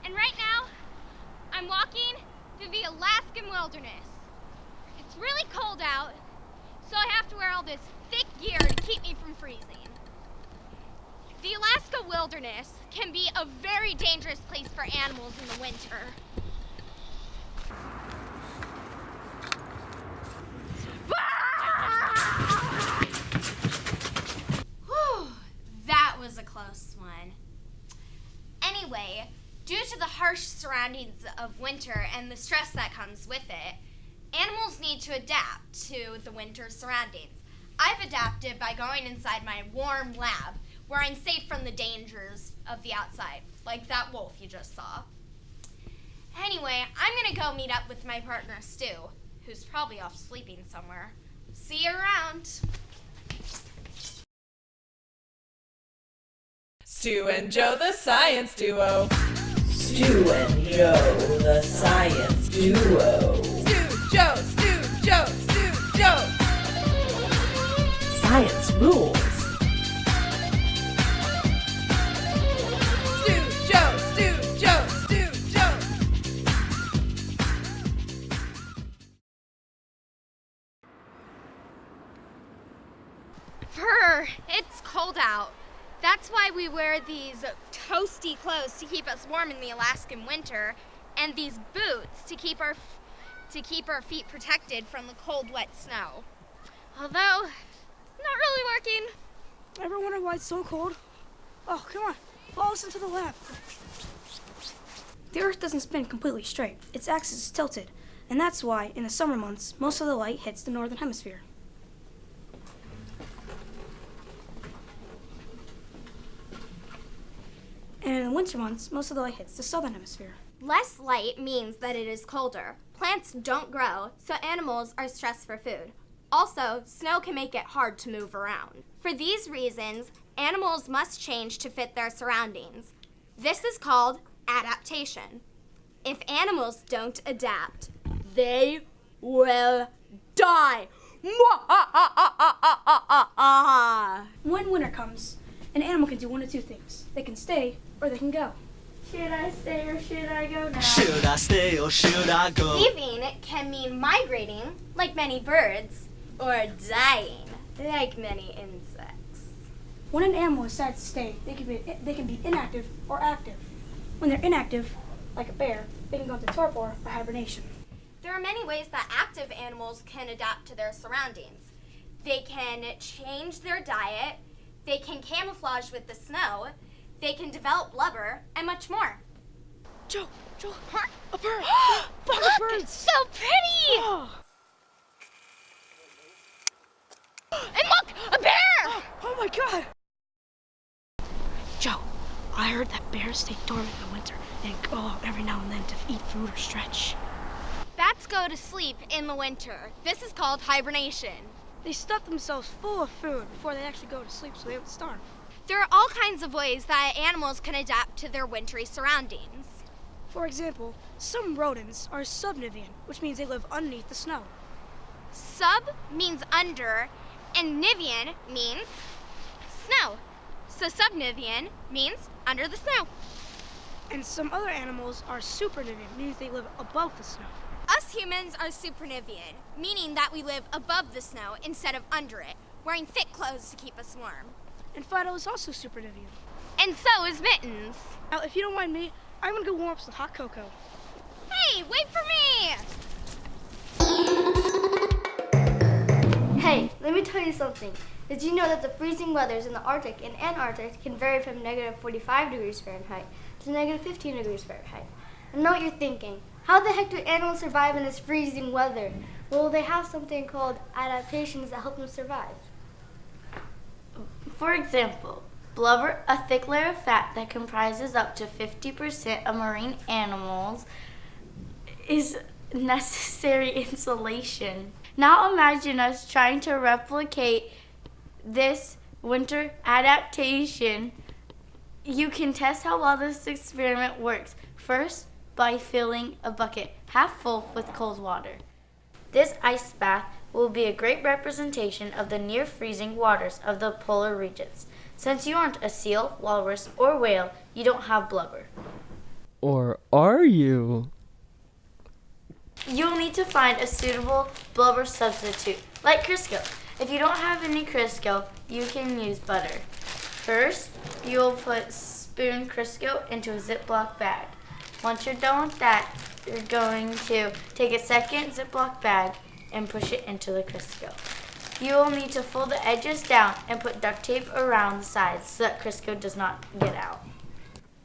And right now, I'm walking through the Alaskan wilderness. It's really cold out, so I have to wear all this thick gear to keep me from freezing. The Alaska wilderness can be a very dangerous place for animals in the winter. Whew, that was a close one. Anyway, due to the harsh surroundings of winter and the stress that comes with it, animals need to adapt to the winter surroundings. I've adapted by going inside my warm lab, where I'm safe from the dangers of the outside, like that wolf you just saw. Anyway, I'm gonna go meet up with my partner, Stu, who's probably off sleeping somewhere. See you around. Stu and Joe, the science duo. Stu and Joe, the science duo. Stu, Joe, Stu, Joe, Stu, Joe. Science rules. Stu, Joe, Stu, Joe, Stu, Joe. Brr, it's cold out. That's why we wear these toasty clothes to keep us warm in the Alaskan winter, and these boots to keep our feet protected from the cold, wet snow. Although, not really working. Ever wonder why it's so cold? Oh, come on, follow us into the lab. The Earth doesn't spin completely straight. Its axis is tilted, and that's why, in the summer months, most of the light hits the northern hemisphere. And in the winter months, most of the light hits the southern hemisphere. Less light means that it is colder. Plants don't grow, so animals are stressed for food. Also, snow can make it hard to move around. For these reasons, animals must change to fit their surroundings. This is called adaptation. If animals don't adapt, they will die. When winter comes, an animal can do one of two things. They can stay or they can go. Should I stay or should I go now? Should I stay or should I go? Leaving can mean migrating, like many birds, or dying, like many insects. When an animal decides to stay, they can be inactive or active. When they're inactive, like a bear, they can go into torpor or hibernation. There are many ways that active animals can adapt to their surroundings. They can change their diet, they can camouflage with the snow, they can develop blubber, and much more. Joe, a bird! Look, it's so pretty! Oh. And look, a bear! Oh my God! Joe, I heard that bears stay dormant in the winter and go out every now and then to eat food or stretch. Bats go to sleep in the winter. This is called hibernation. They stuff themselves full of food before they actually go to sleep so they don't starve. There are all kinds of ways that animals can adapt to their wintry surroundings. For example, some rodents are subnivean, which means they live underneath the snow. Sub means under, and nivean means snow. So subnivean means under the snow. And some other animals are supernivean, means they live above the snow. Us humans are supernivean, meaning that we live above the snow instead of under it, wearing thick clothes to keep us warm. And Fido is also supernivean. And so is Mittens. Now, if you don't mind me, I'm gonna go warm up some hot cocoa. Hey, wait for me! Hey, let me tell you something. Did you know that the freezing weathers in the Arctic and Antarctic can vary from negative 45 degrees Fahrenheit to negative 15 degrees Fahrenheit? I know what you're thinking. How the heck do animals survive in this freezing weather? Well, they have something called adaptations that help them survive. For example, blubber, a thick layer of fat that comprises up to 50% of marine animals, is necessary insulation. Now imagine us trying to replicate this winter adaptation. You can test how well this experiment works. First, by filling a bucket half full with cold water. This ice bath will be a great representation of the near-freezing waters of the polar regions. Since you aren't a seal, walrus, or whale, you don't have blubber. Or are you? You'll need to find a suitable blubber substitute, like Crisco. If you don't have any Crisco, you can use butter. First, you'll put spoon Crisco into a Ziploc bag. Once you're done with that, you're going to take a second Ziploc bag and push it into the Crisco. You will need to fold the edges down and put duct tape around the sides so that Crisco does not get out.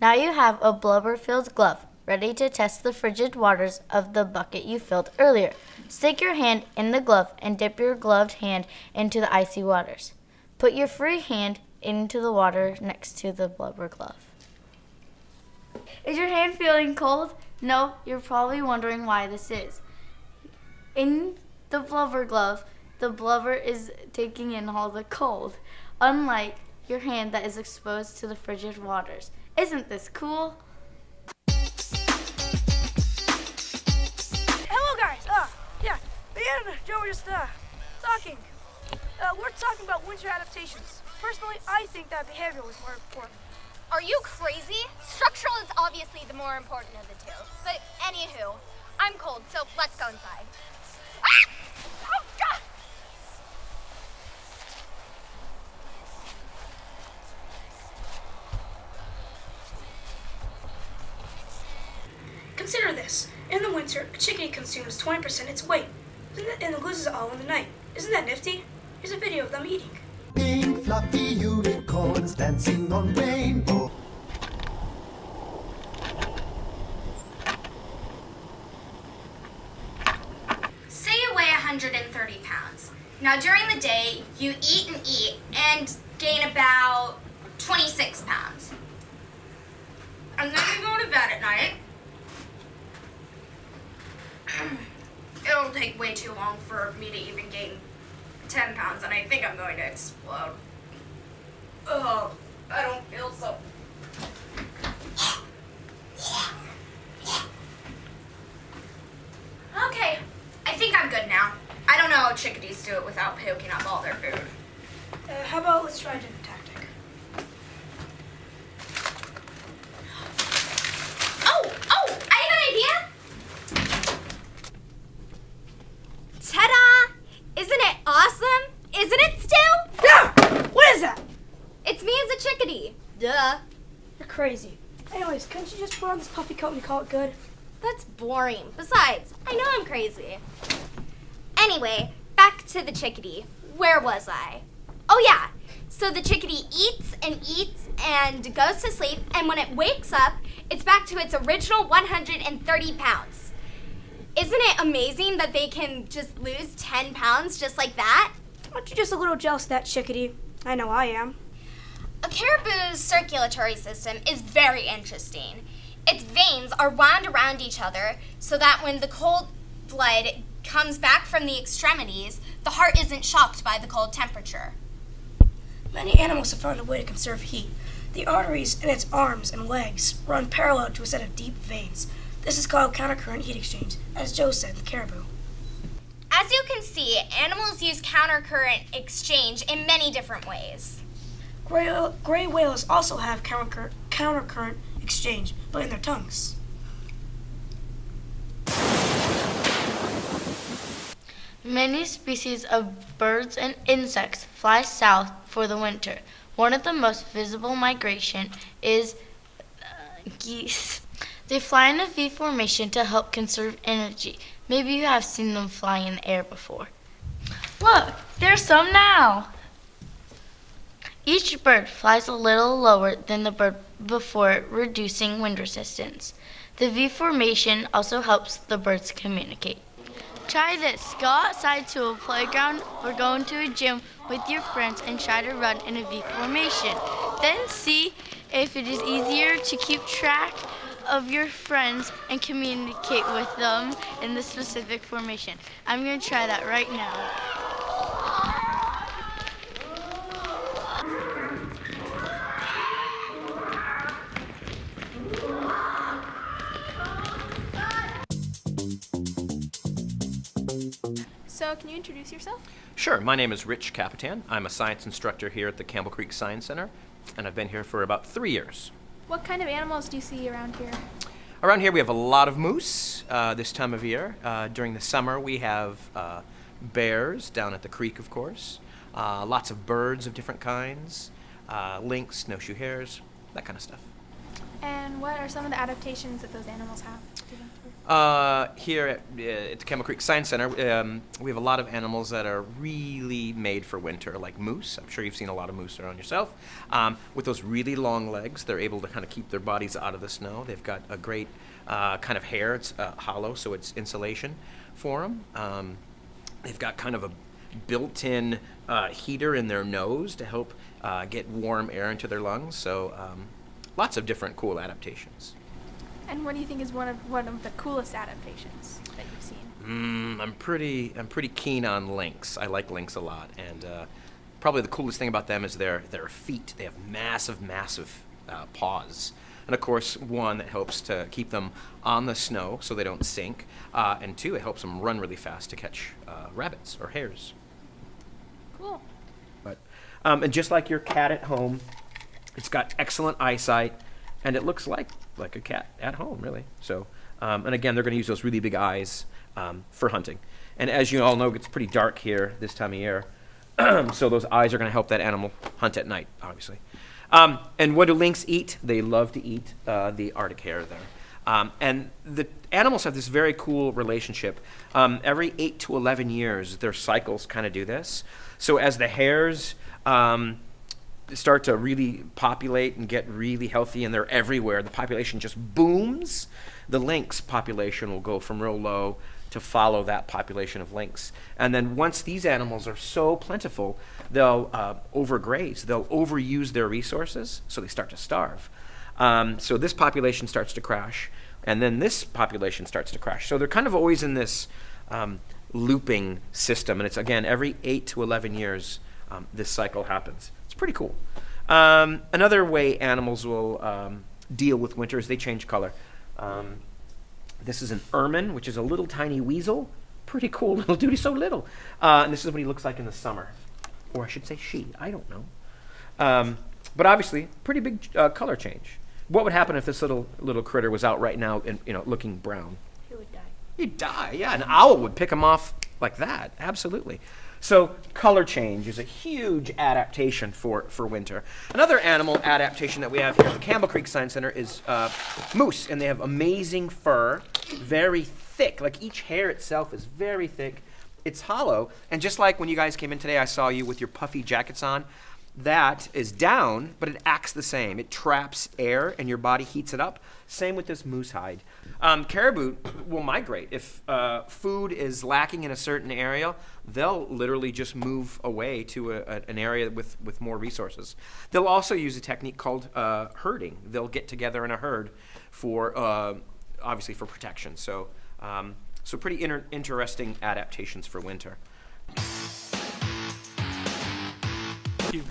Now you have a blubber-filled glove, ready to test the frigid waters of the bucket you filled earlier. Stick your hand in the glove and dip your gloved hand into the icy waters. Put your free hand into the water next to the blubber glove. Is your hand feeling cold? No, you're probably wondering why this is. In the blubber glove, the blubber is taking in all the cold, unlike your hand that is exposed to the frigid waters. Isn't this cool? Hello, guys. Yeah, me and Joe were just talking. We're talking about winter adaptations. Personally, I think that behavioral is more important. Are you crazy? Structural is obviously the more important of the two. But anywho, I'm cold, so let's go inside. Ah! Oh, God! Consider this. In the winter, a chickadee consumes 20% its weight, and it loses it all in the night. Isn't that nifty? Here's a video of them eating. Pink fluffy unicorns dancing on rainbow. Say you weigh 130 pounds. Now during the day, you eat and gain about 26 pounds. And then you go to bed at night. It'll take way too long for me to even gain 10 pounds, and I think I'm going to explode. Oh, I don't feel so. Okay, I think I'm good now. I don't know how chickadees do it without puking up all their food. How about let's try a different tactic? Oh, I have an idea! Ta-da! Isn't it awesome? Isn't it, Stu? Yeah! What is that? It's me as a chickadee. Duh. You're crazy. Anyways, couldn't you just put on this puffy coat and call it good? That's boring. Besides, I know I'm crazy. Anyway, back to the chickadee. Where was I? Oh yeah. So the chickadee eats and goes to sleep, and when it wakes up, it's back to its original 130 pounds. Isn't it amazing that they can just lose 10 pounds just like that? Aren't you just a little jealous of that chickadee? I know I am. A caribou's circulatory system is very interesting. Its veins are wound around each other so that when the cold blood comes back from the extremities, the heart isn't shocked by the cold temperature. Many animals have found a way to conserve heat. The arteries in its arms and legs run parallel to a set of deep veins. This is called countercurrent heat exchange, as Joe said, the caribou. As you can see, animals use countercurrent exchange in many different ways. Gray whales also have countercurrent exchange, but in their tongues. Many species of birds and insects fly south for the winter. One of the most visible migration is geese. They fly in a V formation to help conserve energy. Maybe you have seen them fly in the air before. Look, there's some now. Each bird flies a little lower than the bird before, reducing wind resistance. The V formation also helps the birds communicate. Try this. Go outside to a playground or go into a gym with your friends and try to run in a V formation. Then see if it is easier to keep track of your friends and communicate with them in the specific formation. I'm going to try that right now. So, can you introduce yourself? Sure. My name is Rich Capitan. I'm a science instructor here at the Campbell Creek Science Center, and I've been here for about 3 years. What kind of animals do you see around here? Around here we have a lot of moose this time of year. During the summer we have bears down at the creek, of course. Lots of birds of different kinds, lynx, snowshoe hares, that kind of stuff. And what are some of the adaptations that those animals have? Here at the Camel Creek Science Center, we have a lot of animals that are really made for winter, like moose. I'm sure you've seen a lot of moose around yourself. With those really long legs, they're able to kind of keep their bodies out of the snow. They've got a great kind of hair. It's hollow, so it's insulation for them. They've got kind of a built-in heater in their nose to help get warm air into their lungs. So lots of different cool adaptations. And what do you think is one of the coolest adaptations that you've seen? I'm pretty keen on lynx. I like lynx a lot, and probably the coolest thing about them is their feet. They have massive paws, and of course, one that helps to keep them on the snow so they don't sink, and two, it helps them run really fast to catch rabbits or hares. Cool. But and just like your cat at home, it's got excellent eyesight, and it looks like a cat at home, really. So, and again, they're going to use those really big eyes for hunting. And as you all know, it's pretty dark here this time of year, so those eyes are going to help that animal hunt at night, obviously. And what do lynx eat? They love to eat the Arctic hare there. And the animals have this very cool relationship. Every 8 to 11 years, their cycles kind of do this. So as the hares start to really populate and get really healthy and they're everywhere, the population just booms, the lynx population will go from real low to follow that population of lynx. And then once these animals are so plentiful, they'll overgraze, they'll overuse their resources, so they start to starve. So this population starts to crash, and then this population starts to crash. So they're kind of always in this looping system, and it's, again, every 8 to 11 years this cycle happens. Pretty cool. Another way animals will deal with winter is they change color. This is an ermine, which is a little tiny weasel. Pretty cool little dude. He's so little. And this is what he looks like in the summer. Or I should say she. I don't know. But obviously, pretty big color change. What would happen if this little critter was out right now and looking brown? He would die. He'd die, yeah. An owl would pick him off like that. Absolutely. So color change is a huge adaptation for winter. Another animal adaptation that we have here at the Campbell Creek Science Center is moose, and they have amazing fur, very thick. Like each hair itself is very thick. It's hollow, and just like when you guys came in today, I saw you with your puffy jackets on. That is down, but it acts the same. It traps air, and your body heats it up. Same with this moose hide. Caribou will migrate. If food is lacking in a certain area, they'll literally just move away to an area with more resources. They'll also use a technique called herding. They'll get together in a herd for, obviously, for protection. So pretty interesting adaptations for winter.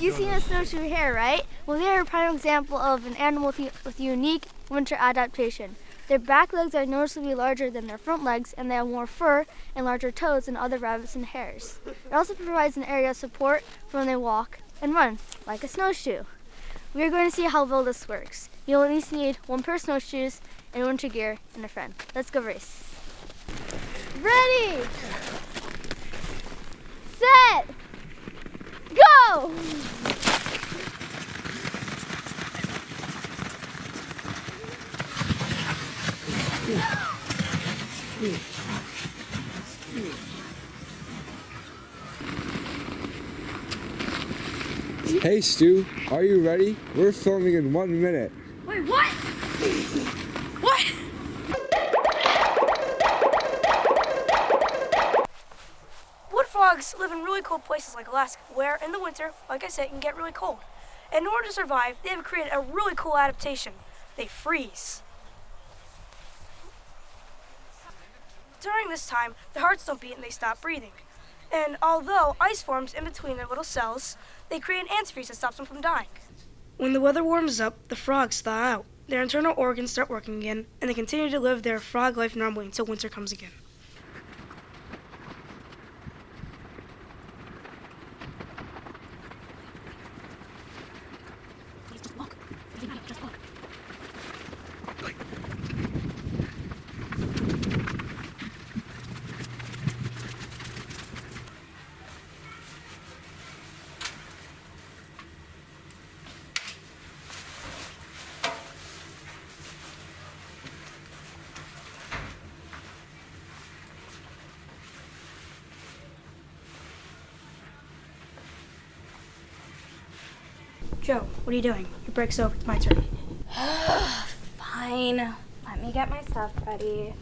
You've seen a snowshoe hare, right? Well, they're a prime example of an animal with unique winter adaptation. Their back legs are noticeably larger than their front legs, and they have more fur and larger toes than other rabbits and hares. It also provides an area of support for when they walk and run, like a snowshoe. We are going to see how well this works. You'll at least need one pair of snowshoes and winter gear and a friend. Let's go race. Ready, set, go! Hey Stu, are you ready? We're filming in 1 minute. Wait, what? What? Wood frogs live in really cold places like Alaska, where in the winter, like I said, it can get really cold. And in order to survive, they have created a really cool adaptation. They freeze. During this time, their hearts don't beat and they stop breathing. And although ice forms in between their little cells, they create an antifreeze that stops them from dying. When the weather warms up, the frogs thaw out. Their internal organs start working again, and they continue to live their frog life normally until winter comes again. Joe, what are you doing? Your break's over. It's my turn. Fine. Let me get my stuff ready.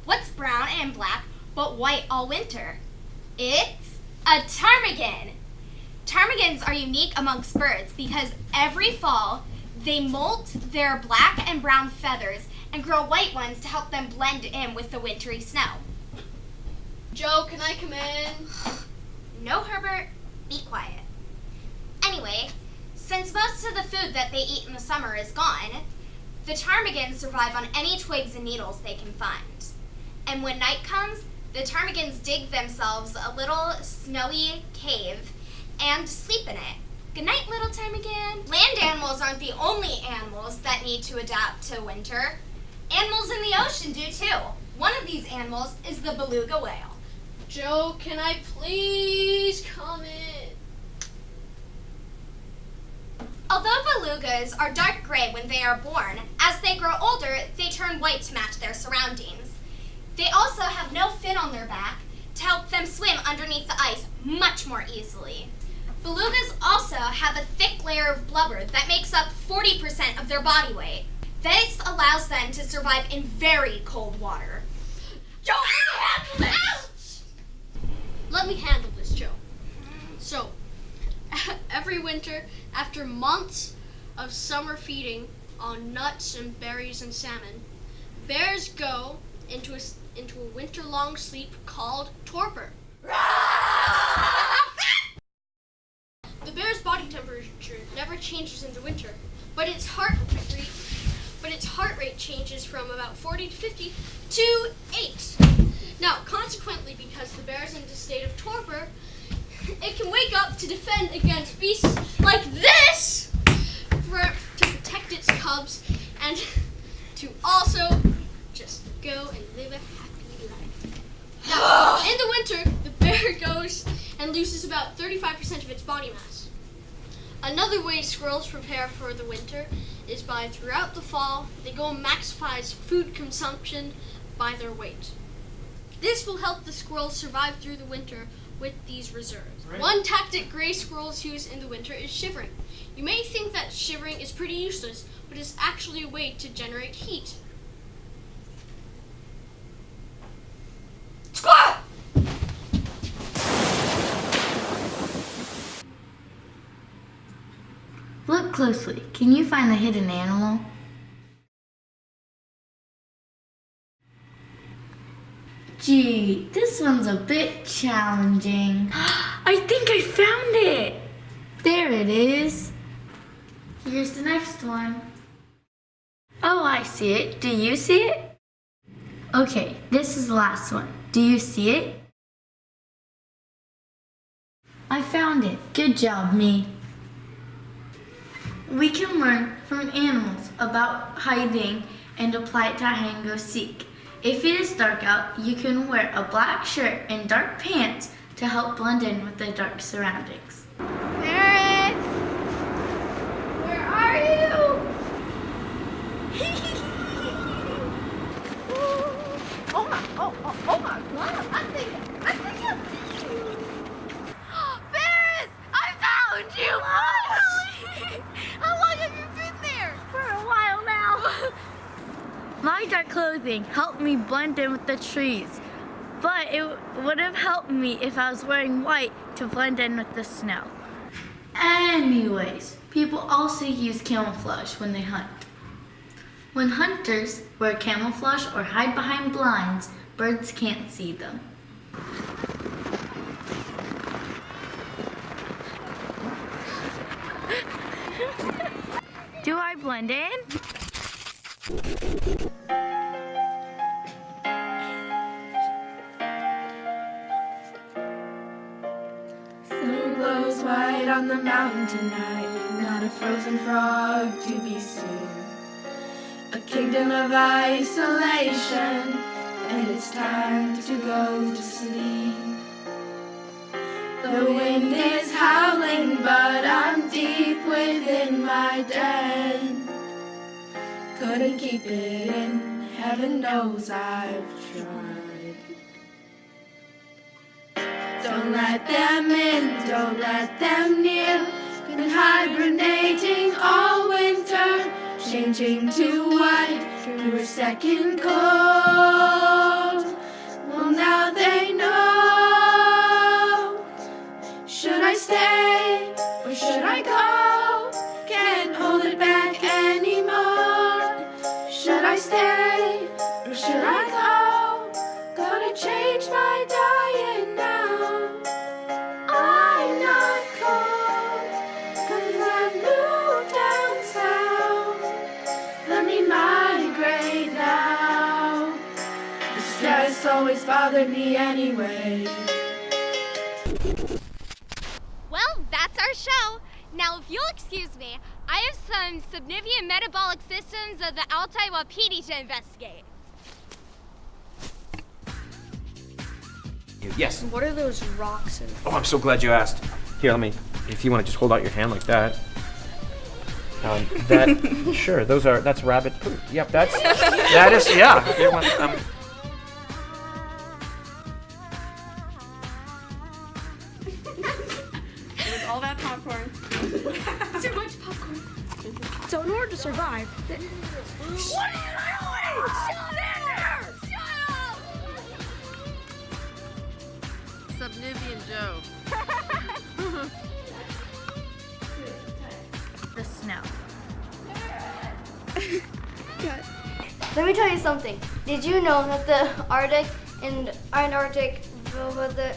What's brown and black but white all winter? It's a ptarmigan. Ptarmigans are unique amongst birds because every fall they molt their black and brown feathers and grow white ones to help them blend in with the wintry snow. Joe, can I come in? No, Herbert. Be quiet. Anyway, since most of the food that they eat in the summer is gone, the ptarmigans survive on any twigs and needles they can find. And when night comes, the ptarmigans dig themselves a little snowy cave and sleep in it. Good night, little ptarmigan. Land animals aren't the only animals that need to adapt to winter. Animals in the ocean do too. One of these animals is the beluga whale. Joe, can I please come in? Although belugas are dark gray when they are born, as they grow older, they turn white to match their surroundings. They also have no fin on their back to help them swim underneath the ice much more easily. Belugas also have a thick layer of blubber that makes up 40% of their body weight. This allows them to survive in very cold water. Joe, let me handle this! Let me handle this, Joe. So, every winter, after months of summer feeding on nuts and berries and salmon, bears go into a winter-long sleep called torpor. The bear's body temperature never changes in the winter, but its heart rate changes from about 40 to 50 to 8. Now, consequently, because the bear is in a state of torpor, it can wake up to defend against beasts like this to protect its cubs and to also just go and live a happy life. Now, in the winter, the bear goes and loses about 35% of its body mass. Another way squirrels prepare for the winter is by, throughout the fall, they go and maximize food consumption by their weight. This will help the squirrels survive through the winter with these reserves. Right. One tactic gray squirrels use in the winter is shivering. You may think that shivering is pretty useless, but it's actually a way to generate heat. Squirrel! Look closely. Can you find the hidden animal? Gee, this one's a bit challenging. I think I found it! There it is. Here's the next one. Oh, I see it. Do you see it? Okay, this is the last one. Do you see it? I found it. Good job, me. We can learn from animals about hiding and apply it to hide and go seek. If it is dark out, you can wear a black shirt and dark pants to help blend in with the dark surroundings. Parents! Where are you? Oh my God! I think I see you. Ferris, I found you! How long have you been there? For a while now. My dark clothing helped me blend in with the trees, but it would have helped me if I was wearing white to blend in with the snow. Anyways, people also use camouflage when they hunt. When hunters wear camouflage or hide behind blinds, birds can't see them. Do I blend in? Snow glows white on the mountain tonight, not a frozen frog to be seen. A kingdom of isolation, and it's time to go to sleep. The wind is howling, but I'm deep within my den. Couldn't keep it in, heaven knows I've tried. Don't let them in, don't let them near. Been hibernating all winter, changing to white through a second cold. Well, now they know. Should I stay or should I go? Can't hold it back anymore. Should I stay or should I go? Gotta change my diet now. I'm not cold, 'cause I've moved down south. Let me migrate now. The stress always bothered me anyway. Well, that's our show. Now, if you'll excuse me, I have some subnivean metabolic systems of the Altai Wapiti to investigate. Yes. What are those rocks in? Oh, I'm so glad you asked. Here, let me, if you want to just hold out your hand like that. Sure, that's rabbit poop. Yep, that is, yeah. Here, There's all that popcorn. Too much popcorn. So in order to survive, What are you doing? Shut in there! Shut up! Subnivean Joe. The snow. Let me tell you something. Did you know that the Arctic and Antarctic weather